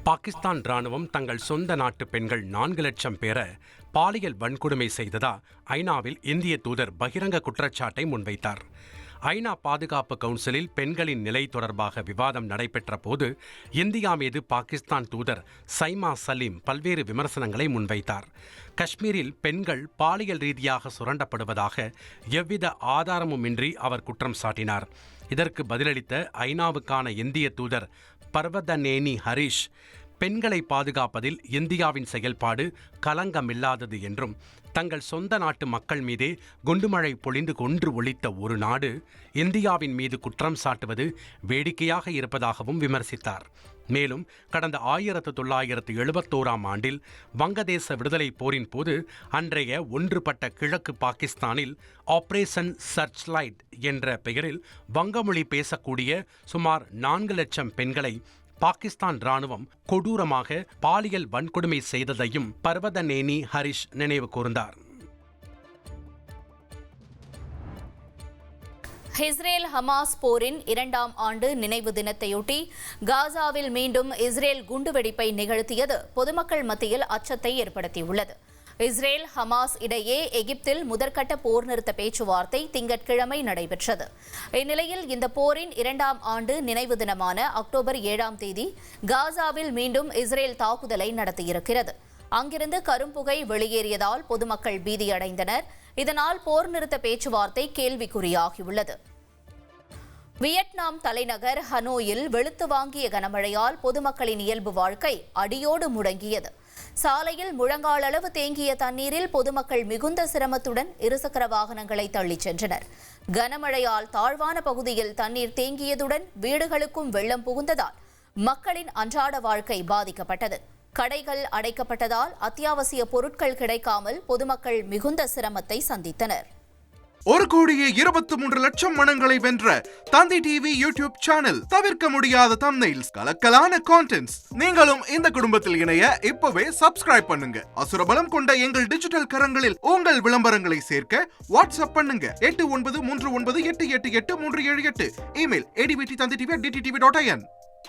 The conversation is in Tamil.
பாகிஸ்தான் ராணுவம் தங்கள் சொந்த நாட்டு பெண்கள் 4 லட்சம் பேர பாலியல் வன்கொடுமை செய்ததா ஐநாவில் இந்திய தூதர் பகிரங்க குற்றச்சாட்டை முன்வைத்தார். ஐநா பாதுகாப்பு கவுன்சிலில் பெண்களின் நிலை தொடர்பாக விவாதம் நடைபெற்ற போது இந்தியா மீது பாகிஸ்தான் தூதர் சைமா சலீம் பல்வேறு விமர்சனங்களை முன்வைத்தார். காஷ்மீரில் பெண்கள் பாலியல் ரீதியாக சுரண்டப்படுவதாக எவ்வித ஆதாரமுமின்றி அவர் குற்றம் சாட்டினார். இதற்கு பதிலளித்த ஐநாவுக்கான இந்திய தூதர் பர்வதநேனி ஹரிஷ், பெண்களை பாதுகாப்பதில் இந்தியாவின் செயல்பாடு கலங்கமில்லாதது என்றும், தங்கள் சொந்த நாட்டு மக்கள் மீதே குண்டுமழை பொழிந்து கொன்று ஒழித்த ஒரு நாடு இந்தியாவின் மீது குற்றம் சாட்டுவது வேடிக்கையாக இருப்பதாகவும் விமர்சித்தார். மேலும் கடந்த 1971ஆம் ஆண்டில் வங்கதேச விடுதலை போரின் போது அன்றைய ஒன்றுபட்ட கிழக்கு பாகிஸ்தானில் ஆபரேஷன் சர்ச்லைட் என்ற பெயரில் வங்கமொழி பேசக்கூடிய சுமார் 4 லட்சம் பெண்களை பாகிஸ்தான் ராணுவம் கொடூரமாக பாலியல் வன்கொடுமை செய்ததையும் பர்வதநேனி ஹரிஷ் நினைவு கூர்ந்தார். இஸ்ரேல் ஹமாஸ் போரின் 2ஆம் ஆண்டு நினைவு தினத்தையொட்டி காசாவில் மீண்டும் இஸ்ரேல் குண்டுவெடிப்பை நிகழ்த்தியது பொதுமக்கள் மத்தியில் அச்சத்தை ஏற்படுத்தியுள்ளது. இஸ்ரேல் ஹமாஸ் இடையே எகிப்தில் முதற்கட்ட போர் நிறுத்த பேச்சுவார்த்தை திங்கட்கிழமை நடைபெற்றது. இந்நிலையில் இந்த போரின் 2ஆம் ஆண்டு நினைவு தினமான அக்டோபர் 7ஆம் தேதி காசாவில் மீண்டும் இஸ்ரேல் தாக்குதலை நடத்தியிருக்கிறது. அங்கிருந்து கரும்புகை வெளியேறியதால் பொதுமக்கள் பீதியடைந்தனர். இதனால் போர் நிறுத்த பேச்சுவார்த்தை கேள்விக்குறியாகியுள்ளது. வியட்நாம் தலைநகர் ஹனோயில் வெளுத்து வாங்கிய கனமழையால் பொதுமக்களின் இயல்பு வாழ்க்கை அடியோடு முடங்கியது. சாலையில் முழங்கால் அளவு தேங்கிய தண்ணீரில் பொதுமக்கள் மிகுந்த சிரமத்துடன் இருசக்கர வாகனங்களை தள்ளிச் சென்றனர். கனமழையால் தாழ்வான பகுதியில் தண்ணீர் தேங்கியதுடன் வீடுகளுக்கும் வெள்ளம் புகுந்ததால் மக்களின் அன்றாட வாழ்க்கை பாதிக்கப்பட்டது. கடைகள் அடைக்கப்பட்டதால் அத்தியாவசிய பொருட்கள் கிடைக்காமல் பொதுமக்கள் மிகுந்த சிரமத்தை சந்தித்தனர். 1,23,00,000 மனங்களை வென்ற தந்தி டிவி யூடியூப் சேனல். தவிர்க்க முடியாத தம்ப்நெயில்ஸ், கலக்கலான கான்டென்ட்ஸ். நீங்களும் இந்த குடும்பத்தில் இணைய இப்பவே சப்ஸ்கிரைப் பண்ணுங்க. அசுரபலம் கொண்ட எங்கள் டிஜிட்டல் கரங்களில் உங்கள் விளம்பரங்களை சேர்க்க வாட்ஸ்அப் பண்ணுங்க. 8939888838. Email advttv@dttv.in.